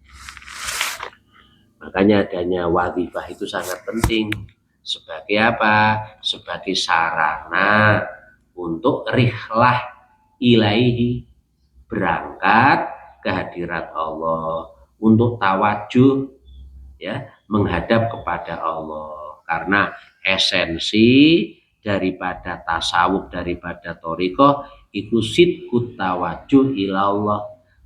Makanya adanya wazifah itu sangat penting. Sebagai apa? Sebagai sarana untuk rihlah ilaihi, berangkat ke hadirat Allah, untuk tawajuh ya, menghadap kepada Allah. Karena esensi daripada tasawuf, daripada thariqah itu sidqut tawajuh ilallah,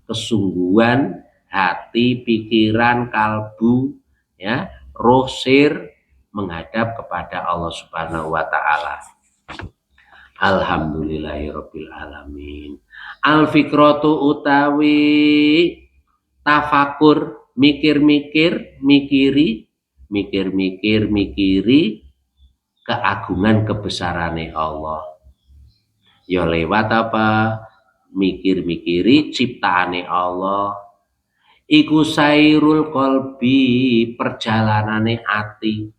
kesungguhan hati, pikiran, kalbu ya, roh sir menghadap kepada Allah Subhanahu wa taala. Alhamdulillahirabbil alamin. Al fikratu utawi tafakur, mikir-mikir, mikiri keagungan kebesarane Allah. Ya lewat apa? Mikir-mikiri ciptaane Allah. Iku sairul qalbi, perjalanane ati.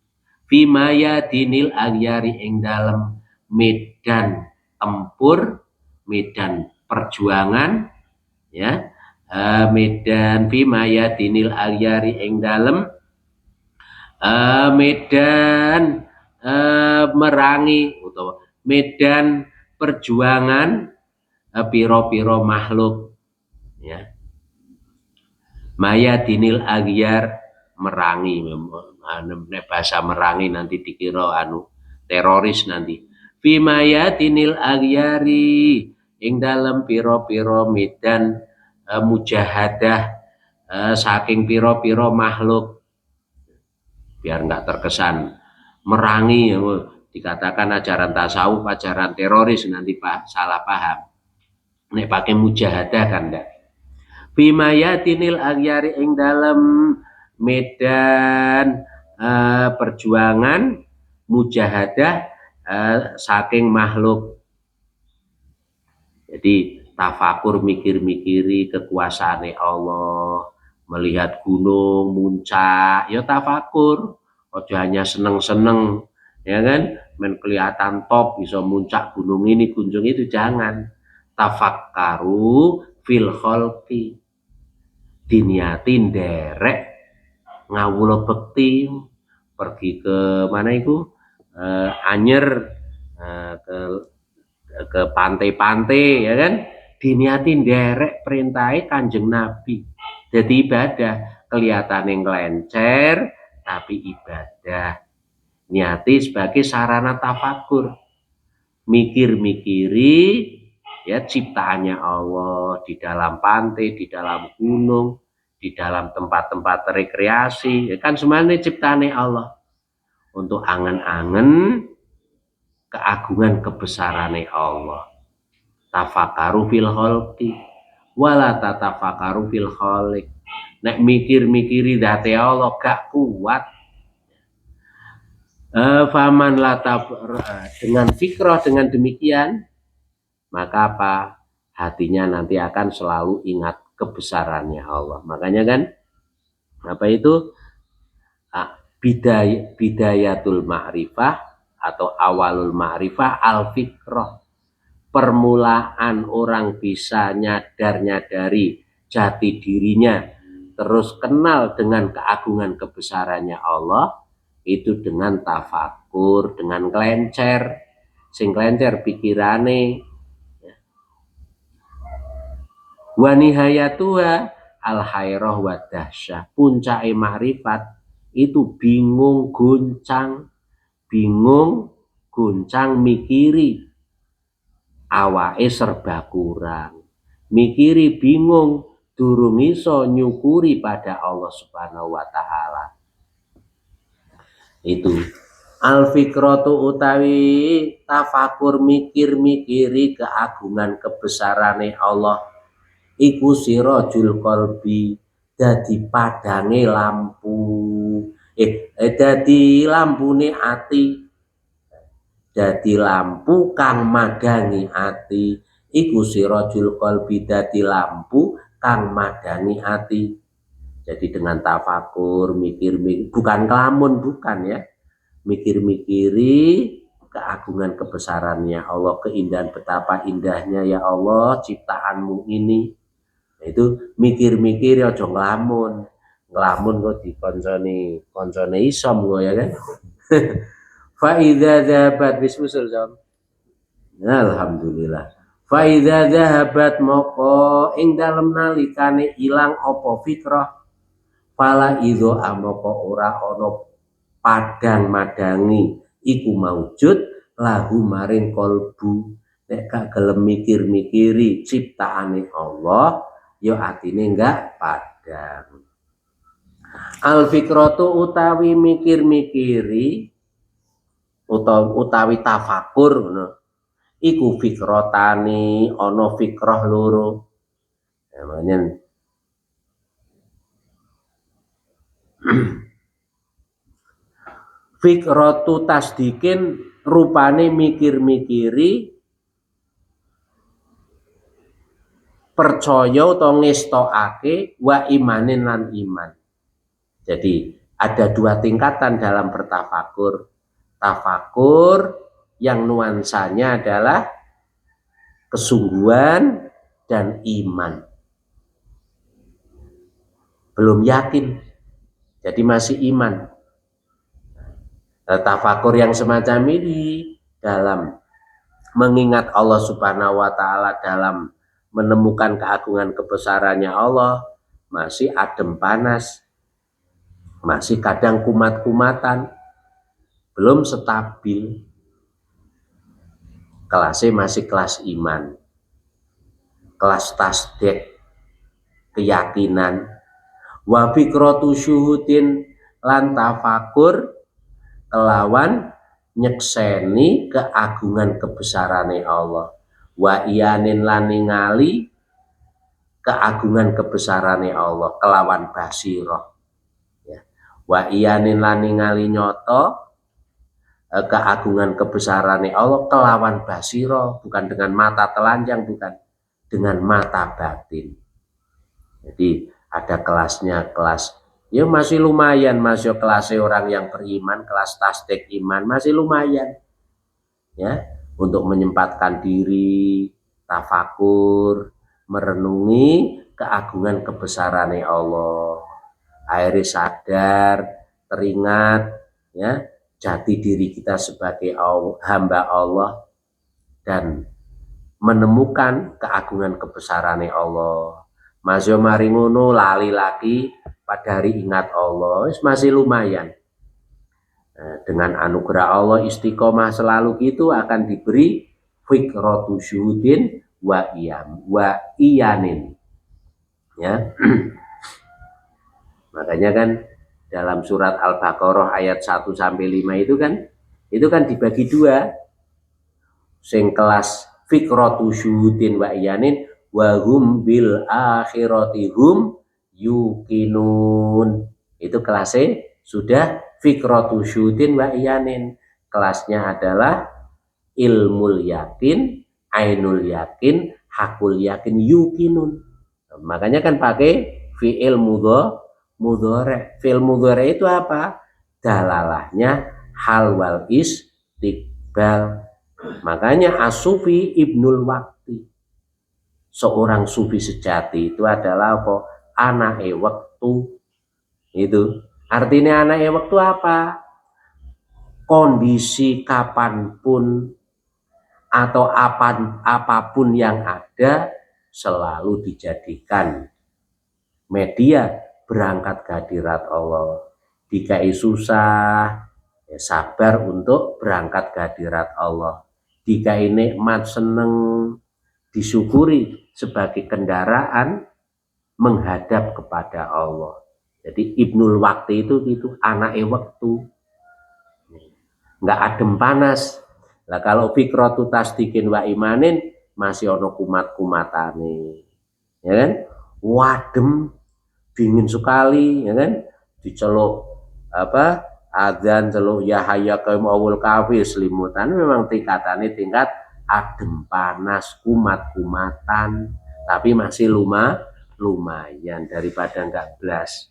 Bimaya dinil agyari ing dalem medan tempur, medan perjuangan ya, medan bimaya dinil agyari ing dalem medan merangi utawa medan perjuangan piro-piro makhluk ya. Maya dinil agyar, merangi, bahasa merangi nanti dikira teroris nanti. Bimaya dinil agyari ing dalam piro-piro medan mujahadah saking piro-piro makhluk, biar nggak terkesan merangi ya, dikatakan ajaran tasawuf, ajaran teroris nanti Pak salah paham. Nek pakai mujahadah kan enggak. Bimayatinil agyari ing dalam medan perjuangan mujahadah saking makhluk. Jadi tafakur, mikir-mikiri kekuasaane Allah, melihat gunung muncak ya tafakur, ojo hanya seneng-seneng ya kan, men kelihatan top bisa muncak gunung ini gunung itu, jangan. tafakkaru fil khalqi, diniatin derek ngawula bekti pergi ke mana itu Anyer ke pantai-pantai ya kan, diniatin derek perintahnya Kanjeng Nabi. Jadi ibadah kelihatan yang ngelencer tapi ibadah, niati sebagai sarana tafakur, mikir-mikiri ya ciptaannya Allah di dalam pantai, di dalam gunung, di dalam tempat-tempat rekreasi, ya kan semuanya ciptaannya Allah, untuk angen-angen keagungan kebesarannya Allah. Tafakaru fil khalqi wala tatafakaru fil khaliq. Nek mikir-mikiri date Allah gak kuat. Faman lataf, dengan fikrah, dengan demikian maka apa, hatinya nanti akan selalu ingat kebesarannya Allah. Makanya kan apa itu bidayatul ma'rifah atau awalul ma'rifah al fikrah, permulaan orang bisa nyadar-nyadari jati dirinya terus kenal dengan keagungan kebesarannya Allah itu dengan tafakur, dengan kelencer, sing kelencer pikirane. Wa nihayatuha al hairah wa dahsyah, puncake makrifat itu bingung goncang mikiri awake serba kurang, mikiri bingung durung iso nyukuri pada Allah Subhanahu wa taala. Itu al fikratu utawi tafakur, mikir-mikiri keagungan kebesarane Allah iku sirajul qalbi, dadi padange lampu dadi lampune ati, dadi lampu kang madangi ati, iku sirajul qalbi, dadi lampu kang madangi ati. Jadi dengan tafakur, mikir-mikir, bukan kelamun, bukan ya, mikir-mikiri keagungan kebesarannya Allah, keindahan, betapa indahnya ya Allah ciptaanmu ini. Itu mikir-mikir ya aja ngelamun kok dikoncone isom kok ya kan. Fa idza dzahabat bisusul jam. Alhamdulillah. Fa idza dzahabat moko ing dalem nalikane ilang apa fikrah, fala idzo amoko ora ana padang madangi iku maujud lahu maring kolbu. Nek gak gelem mikir-mikiri ciptaane Allah ya atine enggak padang. Al fikratu utawi mikir-mikiri utawi tafakur ngono iku fikrotani, ana fikrah loro. Namanya fikratu tasdikin, rupane mikir-mikiri percaya atau ngestokake, wa imanin lan iman. Jadi ada dua tingkatan dalam bertafakur. Tafakur yang nuansanya adalah kesungguhan dan iman. Belum yakin, jadi masih iman. Tafakur yang semacam ini dalam mengingat Allah Subhanahu wa taala, dalam menemukan keagungan kebesarannya Allah, masih adem panas, masih kadang kumat-kumatan, belum stabil. Kelasnya masih kelas iman, kelas tasdik, keyakinan. Wa fikratu syuhudin lan tafakur kelawan nyekseni keagungan kebesarane Allah, wa iyanin lan ningali keagungan kebesarane Allah kelawan basirah ya. Wa iyanin lan ningali nyoto keagungan kebesarane Allah kelawan basirah, bukan dengan mata telanjang, bukan, dengan mata batin. Jadi ada kelasnya, kelas ya masih lumayan, masih kelasnya orang yang beriman, kelas tasdik iman masih lumayan ya, untuk menyempatkan diri tafakur, merenungi keagungan kebesarannya Allah. Akhirnya sadar, teringat ya jati diri kita sebagai hamba Allah dan menemukan keagungan kebesarannya Allah. Masih mari ngono lali lagi pada hari ingat Allah, masih lumayan. Dengan anugerah Allah istiqomah selalu gitu akan diberi fikratu syuhudin wa iyanin. Ya. Makanya kan dalam surat Al-Baqarah ayat 1 sampai 5 itu kan dibagi dua. Sing kelas fikratu syuhudin wa iyanin wa hum bil akhirati hum yuqinun. Itu kelasnya sudah fikratu syuhudin wa iyanin. Kelasnya adalah ilmul yakin, ainul yakin, hakul yakin, yuqinun. Makanya kan pakai fi'il mudhari. Fi'il mudhari itu apa? Dalalahnya hal wal istiqbal. Makanya As-Sufi Ibnul Waqti, seorang sufi sejati itu adalah apa? Anake waktu. Itu artinya anake waktu apa? Kondisi kapanpun atau apapun yang ada selalu dijadikan media berangkat ke hadirat Allah. Dikai susah, ya sabar untuk berangkat ke hadirat Allah. Dikai nikmat, seneng, disyukuri sebagai kendaraan menghadap kepada Allah. Jadi Ibnul Waqti itu anake waktu, nggak adem panas. Lah kalau fikratu tasdikin wa imanin masih ono kumat-kumatane, ya kan? Wadem, dingin sekali, ya kan? Diceluk apa? Adzan celuk ya hayya qaum awul kafir selimutan, memang tingkatannya tingkat adem panas, kumat-kumatan, tapi masih lumayan daripada enggak belas.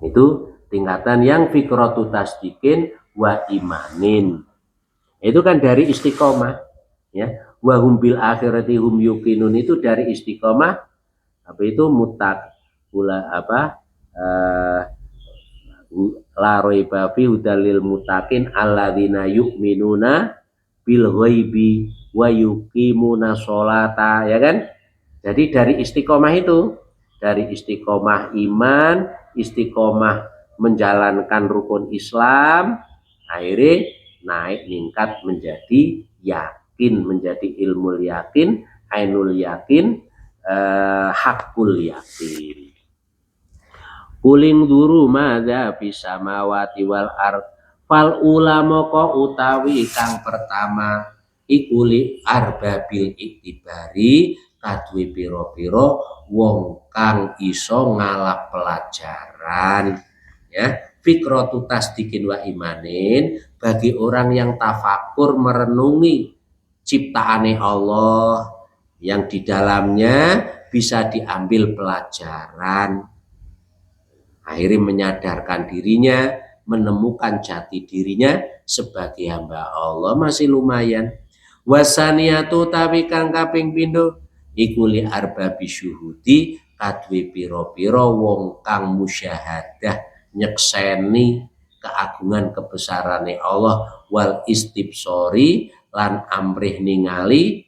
Itu tingkatan yang fikratu tasdikin wa imanin. Itu kan dari istiqomah, ya. Wa hum bil akhirati hum yuqinun itu dari istiqomah apa itu mutak pula apa la raiba fi hudalil mutakin alladzina yu'minuna bil ghaibi wa yuqimuna sholata, ya kan? Jadi dari istiqomah itu, dari istiqomah iman, istiqomah menjalankan rukun Islam, akhirnya naik tingkat menjadi yakin, menjadi ilmu yakin, ainul yakin, hakul yakin. Kuling duru madza bisa mawati wal ard fal ulama ko utawi kang pertama ikuli arbabil iktibari kadue piro-piro wong kang iso ngalap pelajaran, ya. Fikratu tasdikin wa imanin bagi orang yang tafakur merenungi ciptaane Allah yang di dalamnya bisa diambil pelajaran, akhirnya menyadarkan dirinya, menemukan jati dirinya sebagai hamba Allah, masih lumayan. Wasaniyatu tapi kang kaping pindho ikuli arbabi syuhudi kadwe piro-piro wong kang musyahadah nyekseni keagungan kebesarannya Allah wal istibsori lan amrih ningali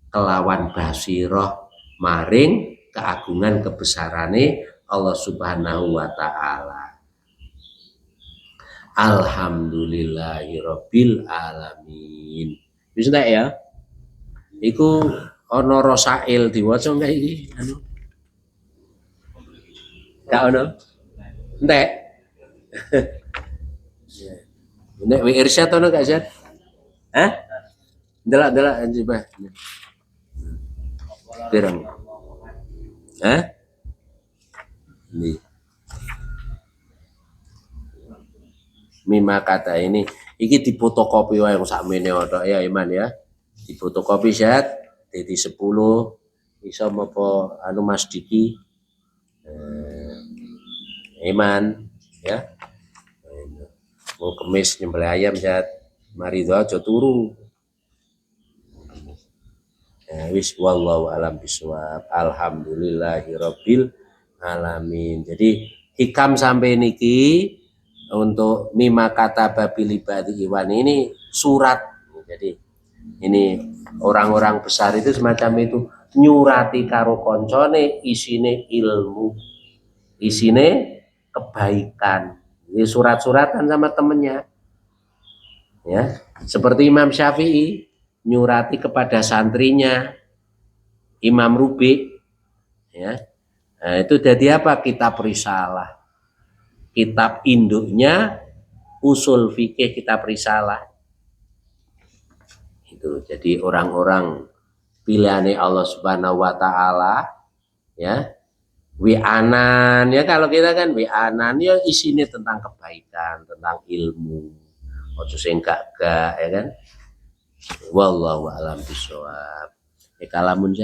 kelawan basiroh maring keagungan kebesarannya Allah Subhanahu wa ta'ala. Alhamdulillahirabbil alamin. Wis entek ya? Iku ana rosail diwaca enggak iki? Anu. Enggak ono? Entek. Nek wi irsyad ono gak Syad? Hah? Delak-delak coba. Pirang. Hah? Ini. Mima kata ini iki difotokopi wae sakmene tok ya Iman ya. Difotokopi Syad dadi 10 iso apa anu Mas Diki. Iman ya. Mau kemis nyembelih ayam Syad. Mari doa aja turu. wis wallahu alam bisawab. Alhamdulillahirabbil alamin. Jadi hikam sampai niki untuk mima kata babil ibadi iwan ini surat. Jadi ini orang-orang besar itu semacam itu, nyurati karo koncone isine ilmu, isine kebaikan. Ini surat-suratan sama temennya. Ya, seperti Imam Syafi'i nyurati kepada santrinya Imam Rubi, ya. Nah, itu jadi apa? Kitab risalah, kitab induknya usul fikih kitab risalah. Itu jadi orang-orang pilihannya Allah Subhanahu wa taala, ya. Wi'anan, ya kalau kita kan wi'anan ya isinya tentang kebaikan, tentang ilmu. Ojo sing gak ya kan. Wallahu a'lam bishawab. Kalamun